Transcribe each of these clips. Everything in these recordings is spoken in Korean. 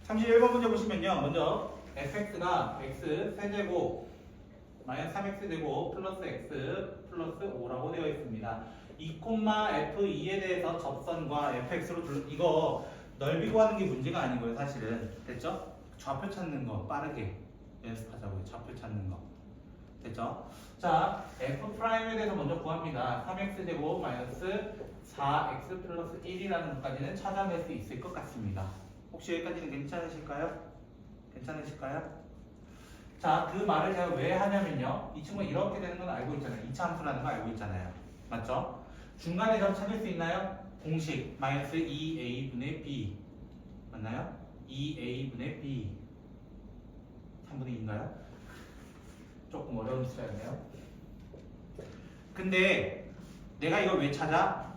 31번 문제 보시면요. 먼저 fx가 x 세제곱 마이너스 3x 제곱 플러스 x 플러스 5라고 되어 있습니다. 2,f2에 대해서 접선과 fx로 이거 넓이 구하는 게 문제가 아니고요. 사실은 됐죠? 좌표 찾는 거 빠르게 연습하자고요. 좌표 찾는 거 됐죠? 자, f'에 대해서 먼저 구합니다. 3x 제곱 마이너스 4x 플러스 1이라는 것까지는 찾아낼 수 있을 것 같습니다. 혹시 여기까지는 괜찮으실까요? 괜찮으실까요? 자, 그 말을 제가 왜 하냐면요. 이 친구가 이렇게 되는 건 알고 있잖아요. 2차 함수라는 거 알고 있잖아요. 맞죠? 중간에 점 찾을 수 있나요? 공식 마이너스 2a분의 b 맞나요? 2a분의 b 3분의 2인가요? 조금 어려운 수였네요. 근데 내가 이걸 왜 찾아?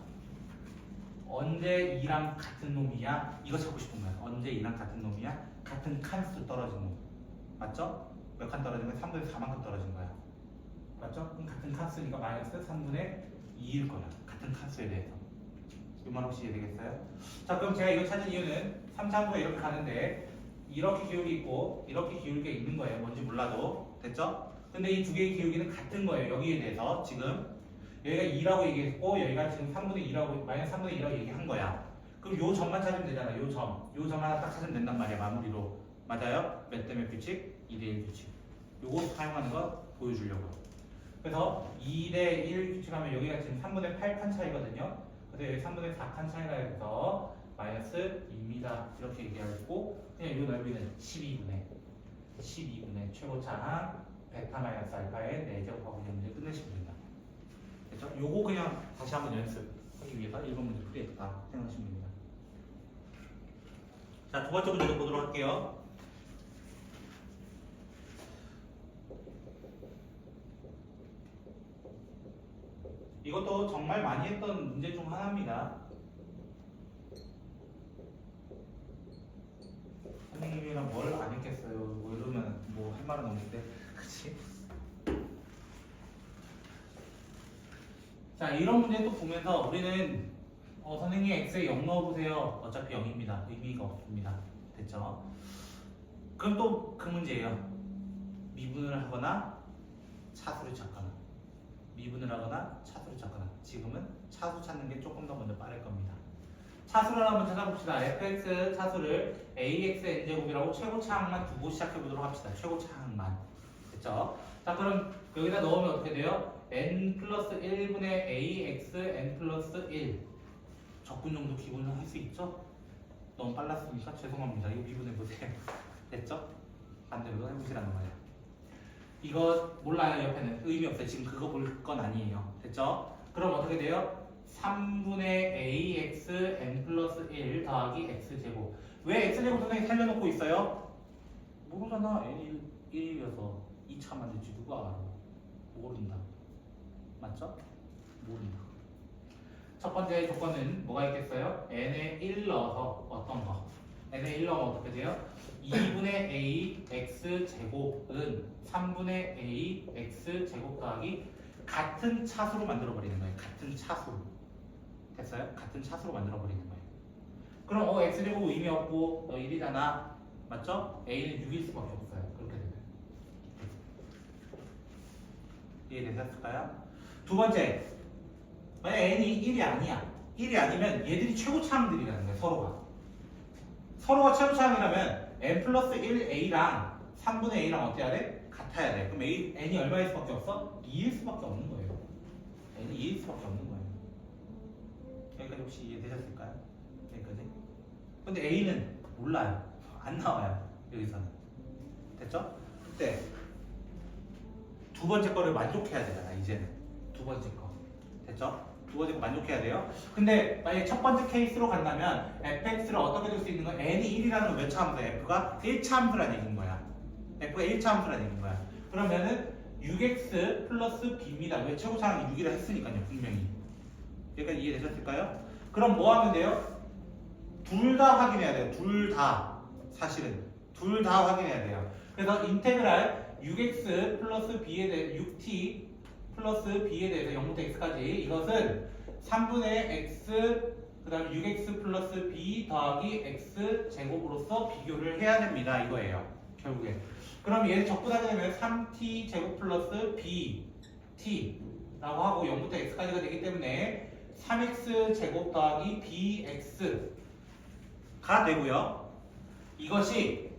언제 2랑 같은 놈이야? 이거 찾고 싶은 거야. 언제 2랑 같은 놈이야? 같은 칸수 떨어진 놈. 맞죠? 몇 칸 떨어진 거야? 3분의 4만큼 떨어진 거야. 맞죠? 그럼 같은 칸수니까 마이너스 3분의 2일 거야. 같은 칸수에 대해서. 이 말 혹시 이해되겠어요? 자, 그럼 제가 이거 찾은 이유는 3차함수가 이렇게 가는데 이렇게 기울기 있고 이렇게 기울기가 있는 거예요. 뭔지 몰라도. 됐죠? 근데 이 두 개의 기울기는 같은 거예요. 여기에 대해서 지금 여기가 2라고 얘기했고 여기가 지금 3분의 2라고 마이너스 3분의 2라고 얘기한 거야. 그럼 요 점만 찾으면 되잖아. 요 점 하나 딱 찾으면 된단 말이야. 마무리로. 맞아요? 몇 대 몇 규칙? 2대1 규칙. 요거 사용하는 거 보여주려고. 그래서 2대1 규칙하면 여기가 지금 3분의 8칸 차이거든요. 그래서 여기 3분의 4칸 차이가 돼서 마이너스 2입니다. 이렇게 얘기하고 그냥 이 넓이는 12분의 최고차항 베타 마이너스 알파의 4제곱하고 문제 끝내시면 된다. 됐죠? 요거 그냥 다시 한번 연습하기 위해서 1번 문제 풀이했다 생각하시면 됩니다. 자, 두 번째 문제도 보도록 할게요. 이것도 정말 많이 했던 문제 중 하나입니다. 선생님이랑 뭘 안 했겠어요. 뭐 이러면 뭐 할 말은 없는데, 그치? 자, 이런 문제 또 보면서 우리는 선생님 x에 0 넣어보세요. 어차피 0입니다. 의미가 없습니다. 됐죠? 그럼 또 그 문제예요. 미분을 하거나 차수를 찾거나 미분을 하거나 차수를 찾거나 지금은 차수 찾는 게 조금 더 먼저 빠를 겁니다. 차수를 한번 찾아봅시다. fx 차수를 ax n제곱이라고 최고차항만 두고 시작해보도록 합시다. 최고차항만. 됐죠? 자, 그럼 여기다 넣으면 어떻게 돼요? n 플러스 1분의 ax n 플러스 1 적분 정도 기본을 할 수 있죠? 너무 빨랐으니까 죄송합니다. 이거 미분해보세요. 됐죠? 반대로 해보시라는 거예요. 이거 몰라요. 옆에는 의미 없어요. 지금 그거 볼 건 아니에요. 됐죠? 그럼 어떻게 돼요? 3분의 ax n 플러스 1 더하기 x제곱. 왜 x제곱 선생님 살려놓고 있어요? 모르잖아. n이 1이어서 2차 만들지 누가 알아? 모른다. 맞죠? 모른다. 첫 번째 조건은 뭐가 있겠어요? n에 1 넣어서 어떤 거? n에 1 넣으면 어떻게 돼요? 2분의 a x제곱은 3분의 a x제곱 더하기 같은 차수로 만들어버리는 거예요. 같은 차수로. 됐어요? 같은 차수로 만들어버리는 거예요. 그럼 x제곱 의미 없고 1이잖아. 맞죠? a는 6일 수밖에 없어요. 그렇게 되면. 이해되셨을까요? 두 번째, 만약 n이 1이 아니야. 1이 아니면 얘들이 최고차항들이라는 거예요. 서로가 최고차항이라면 n 플러스 1a랑 3분의 a랑 어때야 돼? 같아야 돼. 그럼 n이 얼마일 수밖에 없어? 2일 수밖에 없는 거예요. n이 2일 수밖에 없는 거예요. 여기까지 혹시 이해되셨을까요? 여기까지? 근데 a는 몰라요. 안 나와요. 여기서는. 됐죠? 그때 두 번째 거를 만족해야 되잖아. 이제는 두 번째 거. 됐죠? 두 번째 거 만족해야 돼요. 근데 만약에 첫 번째 케이스로 간다면 fx를 어떻게 줄 수 있는 거야? n이 1이라는 건 몇 차 함수야? f가 1차 함수라는 얘기인 거야. f가 1차 함수라는 얘기인 거야. 그러면은 6x 플러스 b입니다. 왜 최고차항이 6이라 했으니까요. 분명히. 여기까지 이해되셨을까요? 그럼 뭐 하면 돼요? 둘 다 확인해야 돼요. 둘 다. 사실은 둘 다 확인해야 돼요. 그래서 인테그랄 6x 플러스 b에 대해 6t 플러스 b에 대해서 0부터 x까지 이것은 3분의 x 그 다음에 6x 플러스 b 더하기 x 제곱으로서 비교를 해야 됩니다. 이거예요. 결국에. 그럼 얘를 적분하게 되면 3t 제곱 플러스 bt 라고 하고 0부터 x까지가 되기 때문에 3x 제곱 더하기 bx가 되고요. 이것이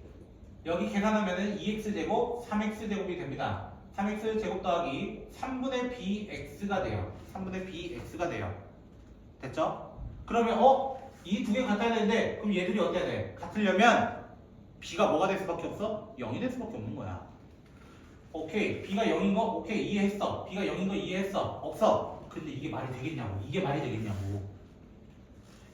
여기 계산하면 2x 제곱 3x 제곱이 됩니다. 3x 제곱 더하기 3분의 bx가 돼요. 3분의 bx가 돼요. 됐죠? 그러면 이 두 개 같아야 되는데 그럼 얘들이 어때야 돼? 같으려면 b가 뭐가 될 수밖에 없어? 0이 될 수밖에 없는 거야. 오케이. b가 0인 거 오케이 이해했어. b가 0인 거 이해했어. 없어. 근데 이게 말이 되겠냐고. 이게 말이 되겠냐고.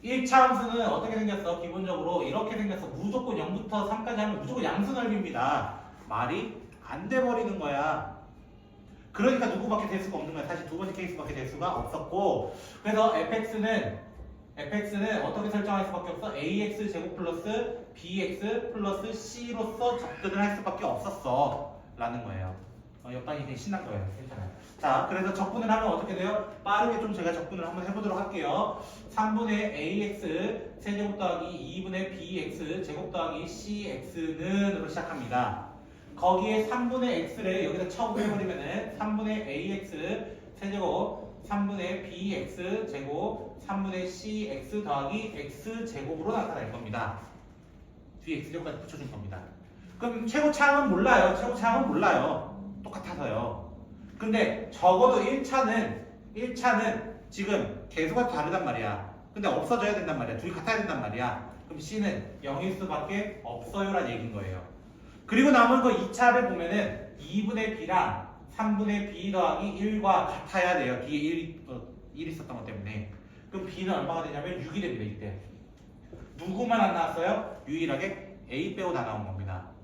1차 함수는 어떻게 생겼어? 기본적으로 이렇게 생겼어. 무조건 0부터 3까지 하면 무조건 양수 넓이입니다. 말이 안 돼버리는 거야. 그러니까 누구밖에 될 수가 없는 거야. 사실 두 번째 케이스밖에 될 수가 없었고, 그래서 fx는 어떻게 설정할 수밖에 없어? ax 제곱 플러스 bx 플러스 c로서 접근을 할 수밖에 없었어 라는 거예요. 옆반이 되게 신난 거예요. 괜찮아요. 자, 그래서 접근을 하면 어떻게 돼요? 빠르게 좀 제가 접근을 한번 해보도록 할게요. 3분의 ax 세제곱 더하기 2분의 bx 제곱 더하기 cx는으로 시작합니다. 거기에 3분의 x를 여기다 처분해버리면은 3분의 ax 세제곱 3분의 bx 제곱 3분의 cx 더하기 x 제곱으로 나타날 겁니다. 뒤에 x제곱까지 붙여준 겁니다. 그럼 최고차항은 몰라요. 최고차항은 몰라요. 똑같아서요. 근데 적어도 1차는 지금 개수가 다르단 말이야. 근데 없어져야 된단 말이야. 둘이 같아야 된단 말이야. 그럼 C는 0일 수밖에 없어요란 얘기인 거예요. 그리고 남은 거 2차를 보면은 2분의 B랑 3분의 B 더하기 1과 같아야 돼요. 뒤에 1 있었던 것 때문에. 그럼 B는 얼마가 되냐면 6이 됩니다. 이때. 누구만 안 나왔어요? 유일하게 A 빼고 다 나온 겁니다.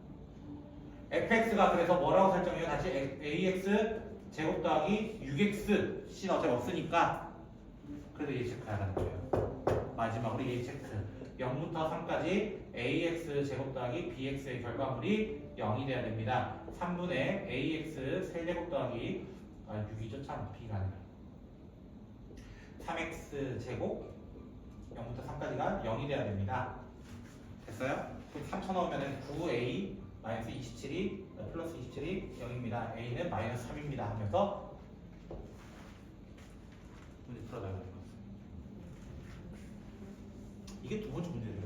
fx가 그래서 뭐라고 설정해요? 다시 ax 제곱 더하기 6x c는 어차피 없으니까 그래서 얘 체크하라는 거예요. 마지막으로 얘 체크 0부터 3까지 ax 제곱 더하기 bx의 결과물이 0이 돼야 됩니다. 3분의 ax 세제곱 더하기 6이죠 참 b가 아니라 3x 제곱 0부터 3까지가 0이 돼야 됩니다. 됐어요? 그럼 3 쳐넣으면 9a 마이너스 27이 플러스 27이 0입니다. a는 마이너스 3입니다. 하면서 문제 풀어나가는 것 같습니다. 이게 두 번째 문제예요.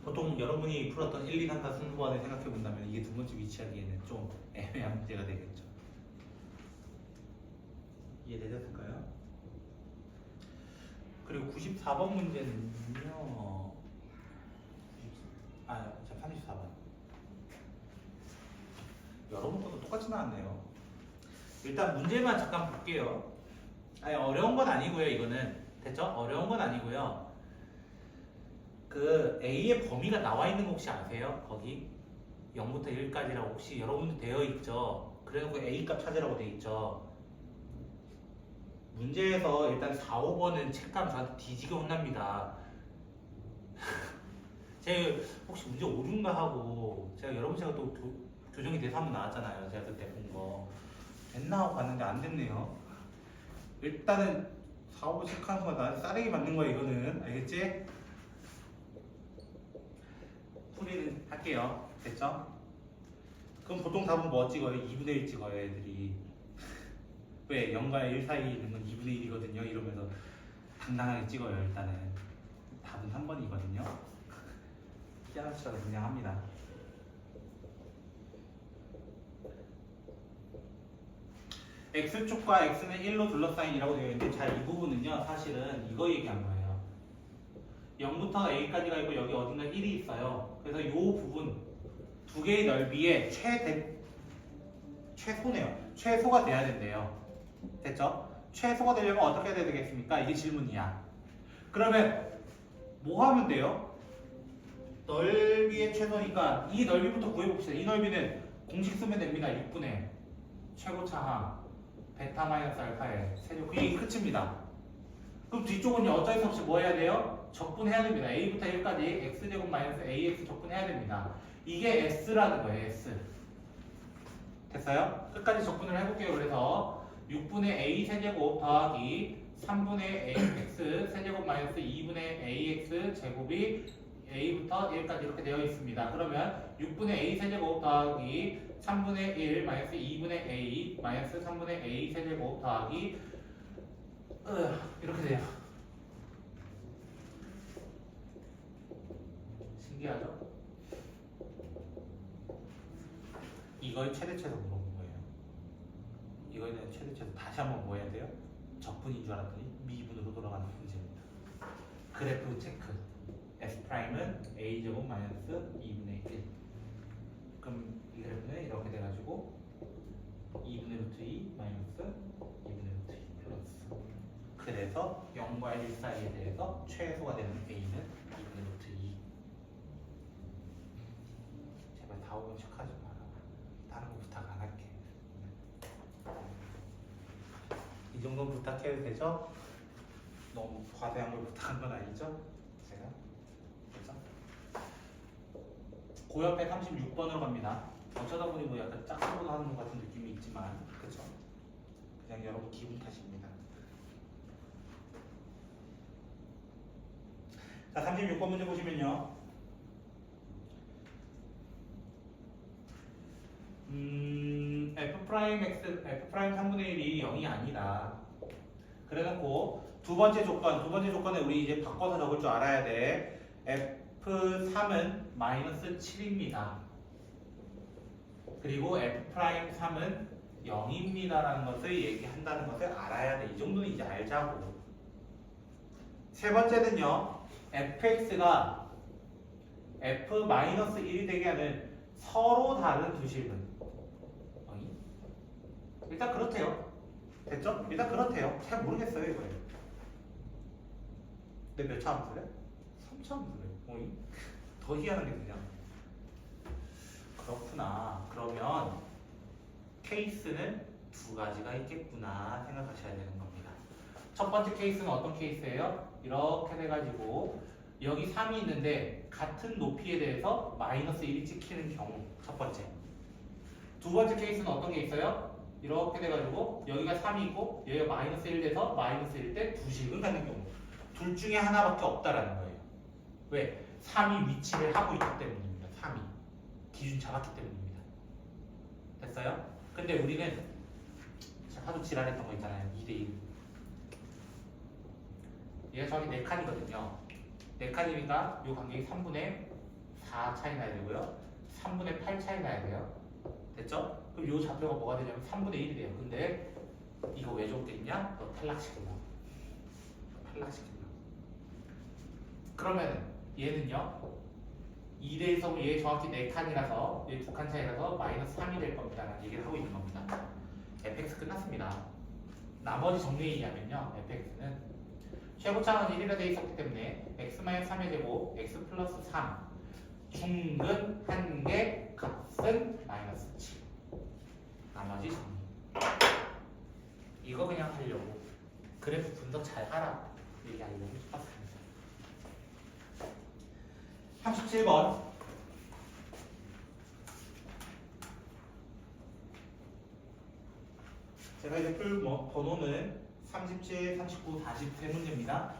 보통 여러분이 풀었던 1, 2, 3, 4 순서반을 생각해 본다면 이게 두 번째 위치하기에는 좀 애매한 문제가 되겠죠. 이해되셨을까요? 그리고 94번 문제는요. 34번. 여러분 것도 똑같이 나왔네요. 일단 문제만 잠깐 볼게요. 아니, 어려운 건 아니고요. 이거는 됐죠? 어려운 건 아니고요. 그 A의 범위가 나와 있는 거 혹시 아세요? 거기 0부터 1까지라고 혹시 여러분들 되어 있죠? 그래놓고 A 값 찾으라고 되어 있죠? 문제에서 일단 4, 5번은 책감 저한테 뒤지게 혼납니다. 제가 혹시 문제 5, 6인가 하고 제가 또 교정이 돼서 한번 나왔잖아요. 제가 그때 본 거 됐나 하고 봤는데 안 됐네요. 일단은 4, 5번 체크하는 거 나한테 싸대기 맞는 거야 이거는. 알겠지? 풀이는 할게요. 됐죠? 그럼 보통 답은 뭐 찍어요? 2분의 1 찍어요 애들이. 왜? 0과 1 사이에 있는 건 2분의 1이거든요. 이러면서 당당하게 찍어요. 일단은 답은 3번이거든요. 피아노치라고 그냥 합니다. x축과 x는 1로 둘러싸인이라고 되어 있는데 자, 이 부분은요 사실은 이거 얘기한 거예요. 0부터 a까지가 있고 여기 어딘가 1이 있어요. 그래서 이 부분 두 개의 넓이의 최소네요. 최소가 돼야 된대요. 됐죠? 최소가 되려면 어떻게 해야 되겠습니까? 이게 질문이야. 그러면 뭐 하면 돼요? 넓이의 최소니까 이 넓이부터 구해봅시다. 이 넓이는 공식 쓰면 됩니다. 6분의 최고차항 베타 마이너스 알파의 세제곱. 그게 끝입니다. 그럼 뒤쪽은요 어쩔 수 없이 뭐 해야 돼요? 적분해야 됩니다. a부터 1까지 x제곱 마이너스 ax 적분해야 됩니다. 이게 s라는 거예요. s. 됐어요? 끝까지 적분을 해볼게요. 그래서 6분의 a 세제곱 더하기 3분의 ax 세제곱 마이너스 2분의 ax 제곱이 a부터 1까지 이렇게 되어 있습니다. 그러면 6분의 a 세제곱 더하기 3분의 1 마이너스 2분의 a 마이너스 3분의 a 세제곱 더하기 이렇게 돼요. 신기하죠? 이걸 최대치에서 물어본 거예요. 이거에 대한 최대치에서 다시 한번 뭐 해야 돼요? 적분인 줄 알았더니 미분으로 돌아가는 문제입니다. 그래프 체크. S'은 A제곱 마이너스 2분의 1. 그럼 이 그래프는 이렇게 돼가지고 2분의 루트 2 마이너스 2분의 루트 2 플러스. 그래서 0과 1 사이에 대해서 최소가 되는 A는 2분의 루트 2. 제발 다 오면 척하지 마라. 다른 거 부탁 안 할게. 이 정도는 부탁해도 되죠? 너무 과대한 걸 부탁한 건 아니죠? 제가 그렇죠? 그 옆에 36번으로 갑니다. 어쩌다 보니 뭐 약간 짝꿍으로 하는 것 같은 느낌이 있지만 그렇죠? 그냥 여러분 기분 탓입니다. 자, 36번 문제 보시면요. F'X, F' 3분의 1이 0이 아니다. 그래놓고 두 번째 조건에 우리 이제 바꿔서 적을 줄 알아야 돼. F3은 마이너스 7입니다. 그리고 F'3은 0입니다라는 것을 얘기한다는 것을 알아야 돼. 이 정도는 이제 알자고. 세 번째는요. fx가 f-1이 되게 하는 서로 다른 두 식은 일단 그렇대요. 됐죠? 일단 그렇대요. 잘 모르겠어요 이거예요. 근데 몇 차 함수래? 3차 함수래. 더 희한한 게 그냥 그렇구나. 그러면 케이스는 두 가지가 있겠구나 생각하셔야 되는 겁니다. 첫 번째 케이스는 어떤 케이스예요? 이렇게 돼가지고 여기 3이 있는데 같은 높이에 대해서 마이너스 1이 찍히는 경우 첫 번째. 두 번째 케이스는 어떤 게 있어요? 이렇게 돼가지고 여기가 3이 있고 여기가 마이너스 1 돼서 마이너스 1 때 두 식을 갖는 경우. 둘 중에 하나밖에 없다라는 거예요. 왜? 3이 위치를 하고 있기 때문입니다. 3이 기준 잡았기 때문입니다. 됐어요? 근데 우리는 하도 지랄했던 거 있잖아요. 2대1. 얘가 정확히 4칸이거든요. 4칸이니까 이 간격이 3분의 4 차이 나야 되고요. 3분의 8 차이 나야 돼요. 됐죠? 그럼 이 좌표가 뭐가 되냐면 3분의 1이 돼요. 근데 이거 왜 줬겠냐? 너 탈락시키려고. 탈락시키려고. 그러면 얘는요. 2대1서 얘 정확히 4칸이라서 얘 2칸 차이라서 마이너스 3이 될 겁니다. 라는 얘기를 하고 있는 겁니다. fx 끝났습니다. 나머지 정리에 의하면요. fx는 최고차는 1이라 되어 있었기 때문에 x-3의 제곱 x 플러스 3 중근 한 개 값은 마이너스 7. 나머지 정리. 이거 그냥 하려고 그래프 분석 잘 하라 얘기하려고 싶었습니다. 37번 제가 이제 풀 번호는 37, 39, 43문제입니다.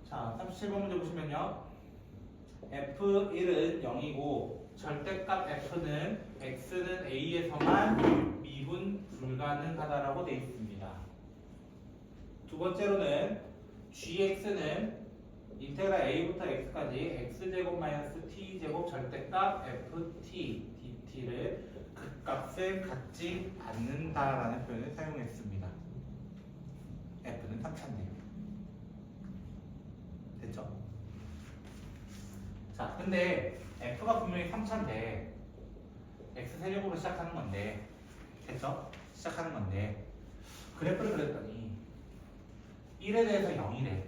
자, 37번 문제 보시면요. F1은 0이고 절대값 F는 X는 A에서만 미분 불가능하다라고 되어 있습니다. 두 번째로는 GX는 인테그랄 A부터 X까지 X제곱 마이너스 T제곱 절대값 FT, DT를 그 값을 갖지 않는다라는 표현을 사용했습니다. F는 3차인데요. 됐죠? 자, 근데 F가 분명히 3차인데 X세제곱으로 시작하는 건데 됐죠? 시작하는 건데 그래프를 그렸더니 1에 대해서 0이래.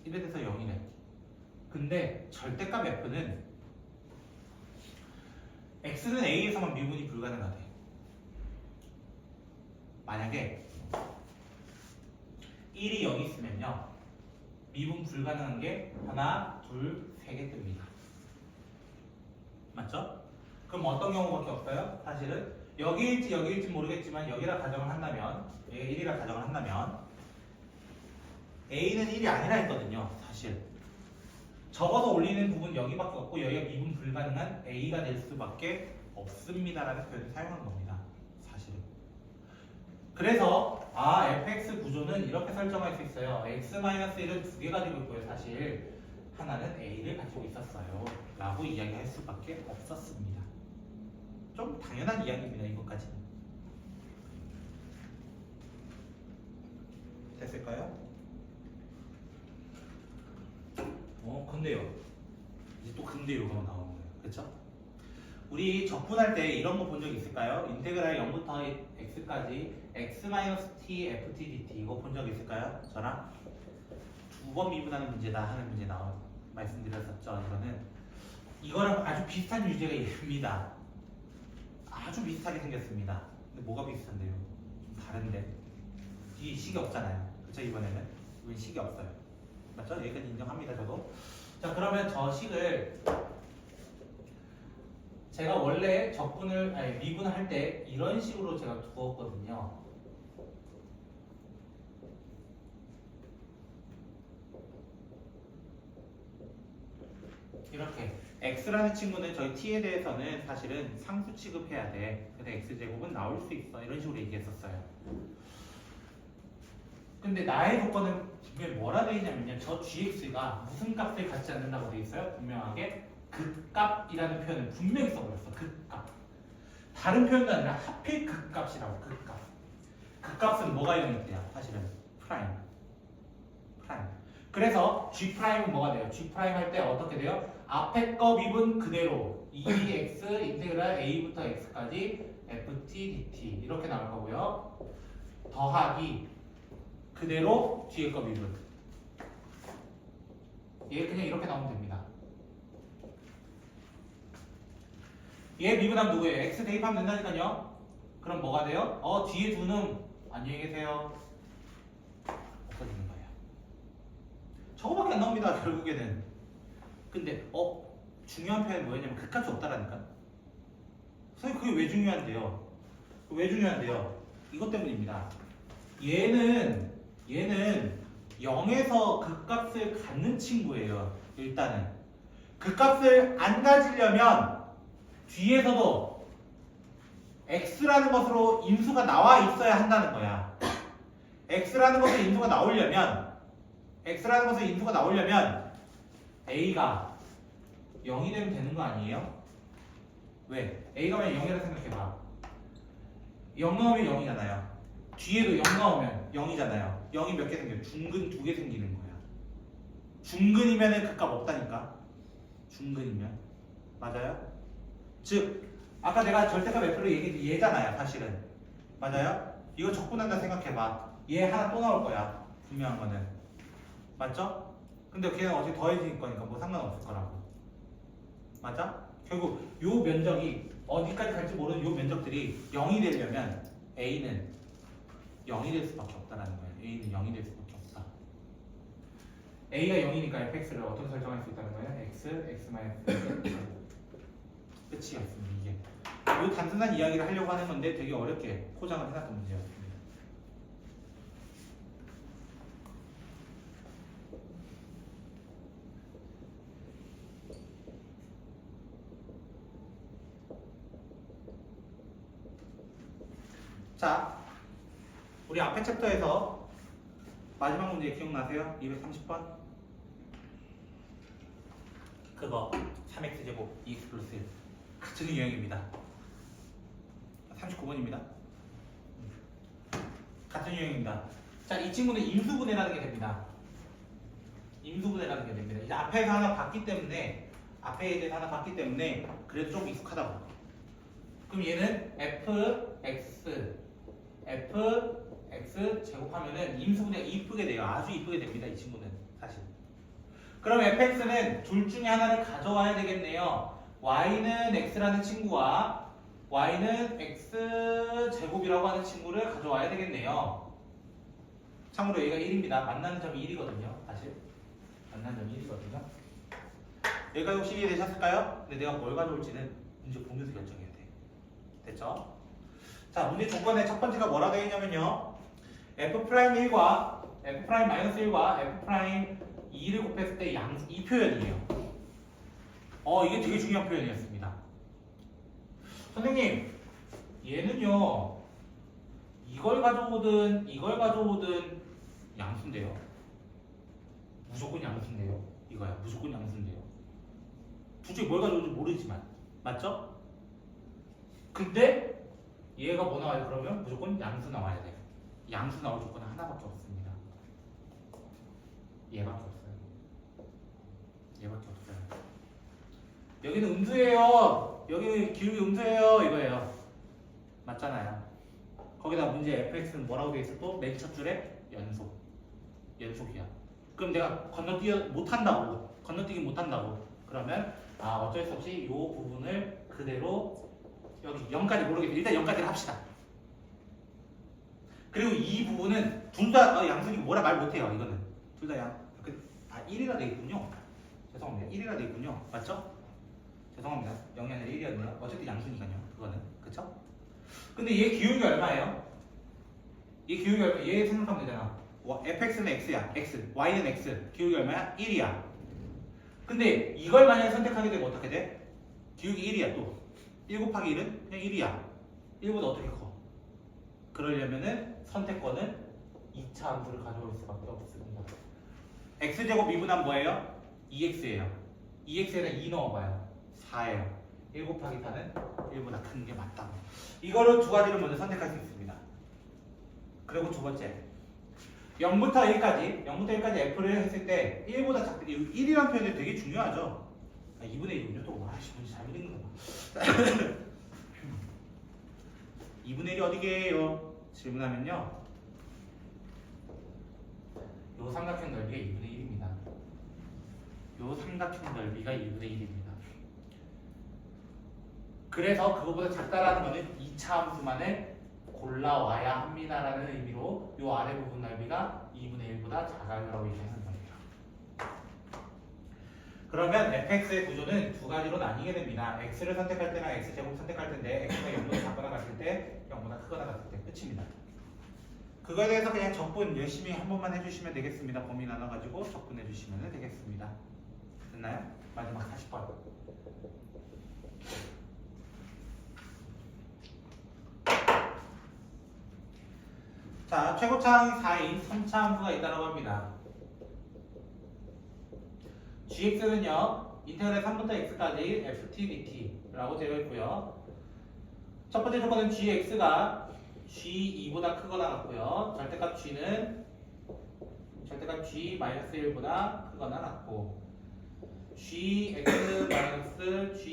1에 대해서 0이래. 근데 절대값 F는 X는 A에서만 미분이 불가능하대. 만약에 1이 0이 있으면요. 미분 불가능한 게 하나, 둘, 세 개 뜹니다. 맞죠? 그럼 어떤 경우밖에 없어요? 사실은 여기일지 모르겠지만 여기라 가정을 한다면 얘가 1이라 가정을 한다면 A는 1이 아니라 했거든요. 사실 적어서 올리는 부분 여기밖에 없고 여기가 미분 불가능한 A가 될 수밖에 없습니다라는 표현을 사용한 겁니다. 사실은. 그래서 fx 구조는 이렇게 설정할 수 있어요. x-1은 두 개 가지고 있고요. 사실 하나는 A를 가지고 있었어요. 라고 이야기할 수밖에 없었습니다. 좀 당연한 이야기입니다. 이것까지는. 됐을까요? 근데요. 이제 또 근데요가 나오는 거예요. 그쵸? 우리 적분할 때 이런 거 본 적 있을까요? 인테그랄 0부터 x까지 x-t ft dt 이거 본 적 있을까요? 저랑 두 번 미분하는 문제다 하는 문제 말씀드렸었죠. 이거랑 아주 비슷한 유제가 있습니다. 아주 비슷하게 생겼습니다. 근데 뭐가 비슷한데요? 좀 다른데 이 식이 없잖아요. 그쵸? 이번에는 식이 없어요. 맞죠? 여기까지 인정합니다. 저도. 자, 그러면 저 식을 제가 원래 미분을 할 때 이런 식으로 제가 두었거든요. 이렇게 x라는 친구는 저희 t에 대해서는 사실은 상수 취급해야 돼. 근데 x제곱은 나올 수 있어. 이런 식으로 얘기했었어요. 근데 나의 조건은 분명히 뭐라 되어 있냐면요. 저 gx가 무슨 값을 갖지 않는다고 되어 있어요? 분명하게 극값이라는 표현을 분명히 써버렸어. 극값. 다른 표현도 아니라 하필 극값이라고. 극값. 극값은 뭐가 영역이야? 사실은 프라임. 그래서 g 프라임은 뭐가 돼요? g 프라임 할 때 어떻게 돼요? 앞에 거 미분 그대로 2x 인테그랄 a부터 x까지 ft dt 이렇게 나올 거고요. 더하기 그대로 뒤에 거 미분. 얘 그냥 이렇게 나오면 됩니다. 얘 미분하면 누구예요? x 대입하면 된다니까요. 그럼 뭐가 돼요? 뒤에 두 놈 안녕히 계세요. 없어지는 거예요. 저거밖에 안 나옵니다. 결국에는. 근데 중요한 표현이 뭐였냐면 극값이 없다라니까. 선생님 그게 왜 중요한데요? 왜 중요한데요? 이것 때문입니다. 얘는 0에서 극값을 갖는 친구예요. 일단은 극값을 안 가지려면 뒤에서도 x라는 것으로 인수가 나와 있어야 한다는 거야. x라는 것으로 인수가 나오려면 a가 0이 되면 되는 거 아니에요? 왜? a가 만약 0이라 생각해봐. 0 나오면 0이잖아요. 뒤에도 0 나오면 0이잖아요. 0이 몇 개 생겨요? 중근 2개 생기는 거야. 중근이면 극값 없다니까. 중근이면. 맞아요? 즉 아까 내가 절대값 F로 얘기했지 얘잖아요. 사실은. 맞아요? 이거 적분한다 생각해봐. 얘 하나 또 나올 거야. 분명한 거는. 맞죠? 근데 걔는 어차피 더해질 거니까 뭐 상관없을 거라고. 맞아? 결국 요 면적이 어디까지 갈지 모르는 요 면적들이 0이 되려면 A는 0이 될 수밖에 없다라는 거예요. A는 0이 될 수밖에 없다. A가 0이니까 fx를 어떻게 설정할 수 있다는 거예요? x, x-x 끝이었습니다. 이게 이 단순한 이야기를 하려고 하는 건데 되게 어렵게 포장을 해놨던 문제였습니다. 자, 우리 앞에 챕터에서 마지막 문제 기억나세요? 230번? 그거 3x제곱 2x 플러스 1 같은 유형입니다. 39번입니다. 같은 유형입니다. 자, 이 친구는 임수분해라는 게 됩니다. 임수분해라는 게 됩니다. 이제 앞에서 하나 봤기 때문에 그래도 좀 익숙하다고. 그럼 얘는 fx 제곱하면은 임수분해가 이쁘게 돼요. 아주 이쁘게 됩니다. 이 친구는 사실. 그럼 fx는 둘 중에 하나를 가져와야 되겠네요. y는 x라는 친구와 y는 x 제곱이라고 하는 친구를 가져와야 되겠네요. 참고로 얘가 1입니다. 만나는 점이 1이거든요. 사실 만나는 점이 1이거든요. 여기까지 혹시 이해되셨을까요? 근데 내가 뭘 가져올지는 문제 보면서 결정해야 돼. 됐죠? 자, 문제 조건의 첫 번째가 뭐라고 되어 있냐면요. F'1과 F'-1과 F'2를 곱했을 때 이 표현이에요. 이게 되게 중요한 표현이었습니다. 선생님, 얘는요. 이걸 가져오든 양수인데요. 무조건 양수인데요. 이거야. 무조건 양수인데요. 둘 중에 뭘 가져올지 모르지만. 맞죠? 근데 얘가 뭐 나와요? 그러면 무조건 양수 나와야 돼. 양수 나올 조건은 하나밖에 없습니다. 얘밖에 없어요. 얘밖에 없어요. 여기는 음수예요. 여기 기울기 음수예요. 이거예요. 맞잖아요. 거기다 문제 fx는 뭐라고 돼 있어? 또 맨 첫 줄에 연속이야. 그럼 내가 건너뛰기 못한다고. 그러면 어쩔 수 없이 이 부분을 그대로 여기 0까지 모르겠어. 일단 0까지를 합시다. 그리고 이 부분은 둘 다 양수니까 뭐라 말 못해요. 이거는 둘 다 1이라 돼 있군요. 죄송합니다. 1이라 돼 있군요. 맞죠? 죄송합니다. 0이 아니라 1이었네요. 어쨌든 양수니까요. 그거는 그쵸? 근데 얘 기울기 얼마예요? 얘 생각하면 되잖아. fx는 x야. x, y는 x. 기울기 얼마야? 1이야. 근데 이걸 만약에 선택하게 되면 어떻게 돼? 기울기 1이야 또. 1 곱하기 1은 그냥 1이야. 1보다 어떻게 커? 그러려면은 선택권은 2차 함수를 가져올 수밖에 없습니다. x제곱 미분하면 뭐예요? 2x예요. 2x에다 2 넣어봐요. 4예요. 1 곱하기 4는 1보다 큰 게 맞다고. 이거를 두 가지를 먼저 선택할 수 있습니다. 그리고 두 번째 0부터 1까지 f를 했을 때 1보다 작다. 1이라는 표현이 되게 중요하죠. 2분의 1이군요. 또 문제 잘못 읽는 거 봐. 2분의 1이 어디게요? 질문하면요. 요 삼각형 넓이가 2분의 1입니다. 요 삼각형 넓이가 2분의 1입니다. 그래서 그거보다 작다라는 거는 2차 함수만을 골라와야 합니다라는 의미로 요 아래 부분 넓이가 2분의 1보다 작아요라고 얘기하는 거예요. 그러면 fx의 구조는 두 가지로 나뉘게 됩니다. x를 선택할 때나 x제곱 선택할 때인데 x가 0보다 작거나 같을 때 0보다 크거나 같을 때 끝입니다. 그거에 대해서 그냥 적분 열심히 한 번만 해주시면 되겠습니다. 범위 나눠가지고 적분해 주시면 되겠습니다. 됐나요? 마지막 40번. 자, 최고차항이 4인 3차 함수가 있다고 합니다. gx는요, 인테그랄 3부터 x까지 ft dt라고 되어 있고요. 첫 번째 조건은 gx가 g2보다 크거나 같고요. 절대값 g는 절대값 g-1보다 크거나 같고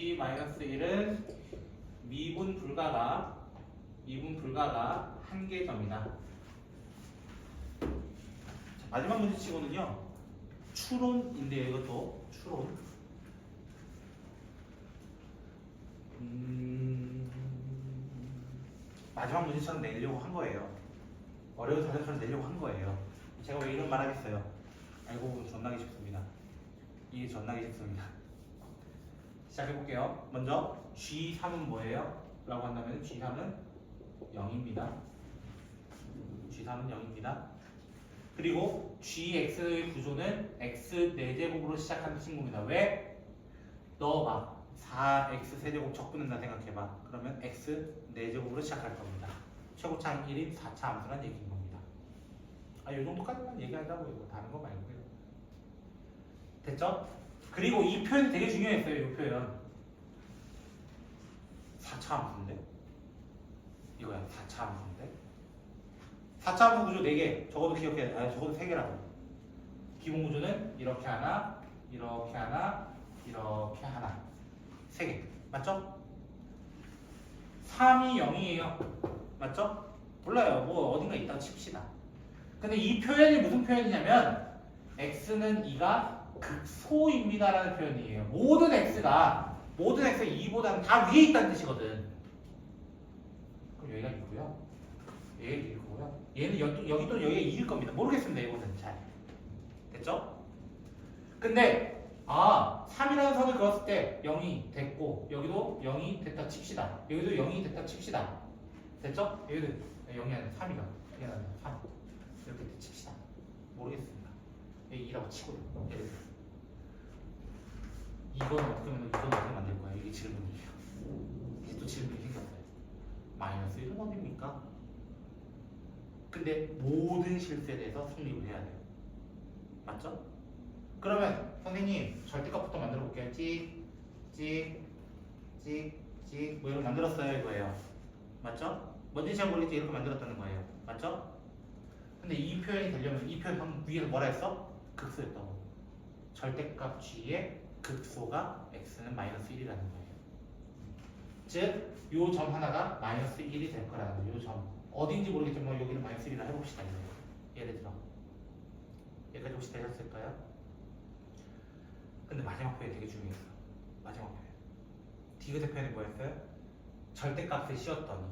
gx-g-1은 미분 불가가 한 개점이다. 마지막 문제 치고는요. 추론인데요. 이것도 추론. 마지막 문제처럼 내려고 한 거예요. 어려운 자료처럼 내려고 한 거예요. 제가 왜 이런 말 하겠어요? 알고 보면 존나게 쉽습니다. 이게 존나게 쉽습니다. 시작해볼게요. 먼저 G3은 뭐예요? 라고 한다면 G3은 0입니다. G3은 0입니다. 그리고 GX의 구조는 X 4제곱으로 시작하는 친구입니다. 왜? 넣어봐. 4X 세제곱 적분한다 생각해봐. 그러면 X 4제곱으로 시작할 겁니다. 최고차항 1인 4차 함수란 얘기인 겁니다. 이 정도까지만 얘기하자고요. 다른 거 말고요. 됐죠? 그리고 이 표현이 되게 중요했어요. 이 표현. 4차 함수인데? 이거야. 4차 함수인데? 4차 함수 구조 4개. 적어도 기억해. 적어도 3개라고. 기본 구조는 이렇게 하나, 이렇게 하나, 이렇게 하나. 3개. 맞죠? 3이 0이에요. 맞죠? 몰라요. 뭐 어딘가 있다고 칩시다. 근데 이 표현이 무슨 표현이냐면 x는 2가 극소입니다라는 표현이에요. 모든 x가 2보다는 다 위에 있다는 뜻이거든. 그럼 여기가 2고요. 얘가 1고요. 얘는 여기 또 여기가 2일 겁니다. 모르겠습니다. 이것은 잘. 됐죠? 근데 아, 3이라는 선을 그었을 때 0이 됐고 여기도 0이 됐다 칩시다. 여기도 0이 됐다 칩시다. 됐죠? 여기도 0이 아니라 3이가 이게 아니라 3 이렇게 칩시다. 모르겠습니다. 여기 2라고 치고요. 예를 들어 이거는 어떻게 하면 이거는 어떻게 만들 거야? 이게 질문이에요. 이게 또 질문이 생겼어요. 마이너스 1은 어딥니까? 근데 모든 실수에 대해서 성립을 해야 돼요. 맞죠? 그러면 선생님 절대값부터 만들어 볼게요. 찍 뭐 이렇게 만들었어요 이거예요. 맞죠? 뭔지 잘 모르겠지 이렇게 만들었다는 거예요. 맞죠? 근데 이 표현이 되려면 이 표현 방금 위에서 뭐라 했어? 극소였다고. 절대값 g의 극소가 x는 마이너스 1이라는 거예요. 즉, 요 점 하나가 마이너스 1이 될 거라는 거예요. 요 점. 어딘지 모르겠지만 여기는 마이너스 1이라 해봅시다. 이거예요. 예를 들어. 여기까지 혹시 되셨을까요? 근데 마지막 표현이 되게 중요했어. 마지막 표현. 디귿의 표현이 뭐였어요? 절대값을 씌웠더니.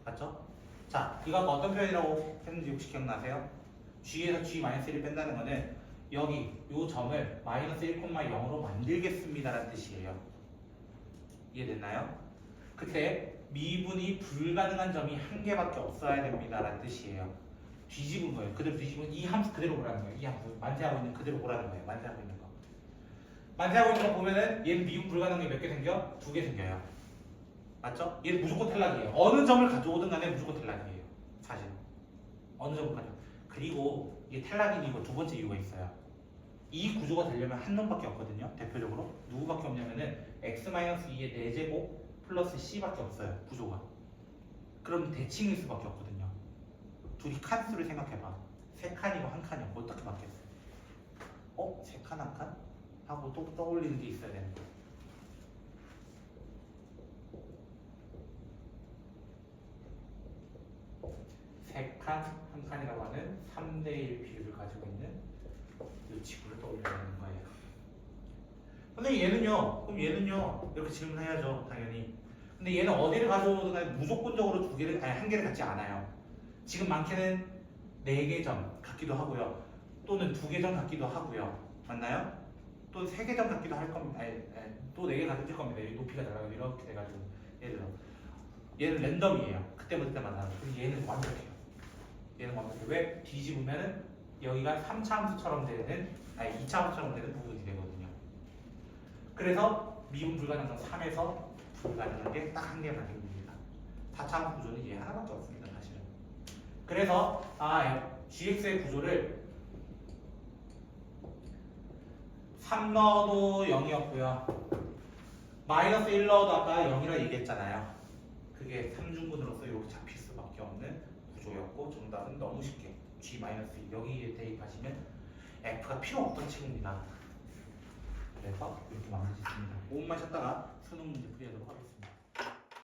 맞죠? 자, 이거 아까 어떤 표현이라고 했는지 혹시 기억나세요? g에서 g-1을 뺀다는 거는 여기 요 점을 마이너스 1,0로 만들겠습니다라는 뜻이에요. 이해됐나요? 그때 미분이 불가능한 점이 한 개밖에 없어야 됩니다라는 뜻이에요. 뒤집은 거예요. 그대로 뒤집은 이 함수 그대로 보라는 거예요. 이 함수 만세하고 있는 그대로 보라는 거예요. 만세하고 있는 거. 만세하고 있는 거 보면은 얘는 미분 불가능한 게 몇 개 생겨? 2개 생겨요. 맞죠? 얘는 무조건 탈락이에요. 어느 점을 가져오든 간에 무조건 탈락이에요. 사실 어느 점을 가져. 그리고 이게 탈락인 이유가 두 번째 이유가 있어요. 이 구조가 되려면 한 놈밖에 없거든요. 대표적으로 누구밖에 없냐면은 x-2의 4제곱 플러스 c밖에 없어요. 구조가. 그럼 대칭일 수밖에 없거든요. 둘이 칸수를 생각해봐. 3칸이고 1칸이고 어떻게 맞겠어요? 세 칸, 1칸? 하고 또 떠올리는 게 있어야 되는 거예요. 세 칸, 1칸이라고 하는 3대1 비율을 가지고 있는 이 지구를 떠올려야 하는 거예요. 선생님 얘는요? 그럼 얘는요? 이렇게 질문해야죠 당연히. 근데 얘는 어디를 가져오든 간에 무조건적으로 한 개를 갖지 않아요. 지금 많게는 4개 점 같기도 하고요. 또는 2개 점 같기도 하고요. 맞나요? 또 3개 점 같기도 할 겁니다. 또 4개 같을 겁니다. 높이가 달라요. 이렇게 돼가지고 예를 들어 얘는 랜덤이에요. 그때부터 그때만 나와요. 그럼 얘는 완벽해요. 얘는 완벽해요. 왜? 뒤집으면은 여기가 3차 함수처럼 되는 2차 함수처럼 되는 부분이 되거든요. 그래서 미분 불가능성 3에서 불가능한 게 딱 한 개만 됩니다. 4차 함수 구조는 얘 하나밖에 없습니다. 사실은. 그래서 gx의 구조를 3 넣어도 0이었고요. 마이너스 1 넣어도 아까 0이라 얘기했잖아요. 그게 3중근으로서 이렇게 잡힐 수밖에 없는 구조였고 정답은 너무 쉽게 g-2 여기에 대입하시면 f가 필요 없던 친구입니다. 그래서 이렇게 마무리 짓습니다. 5분만 쉬었다가 수능 문제 풀이하도록 하겠습니다.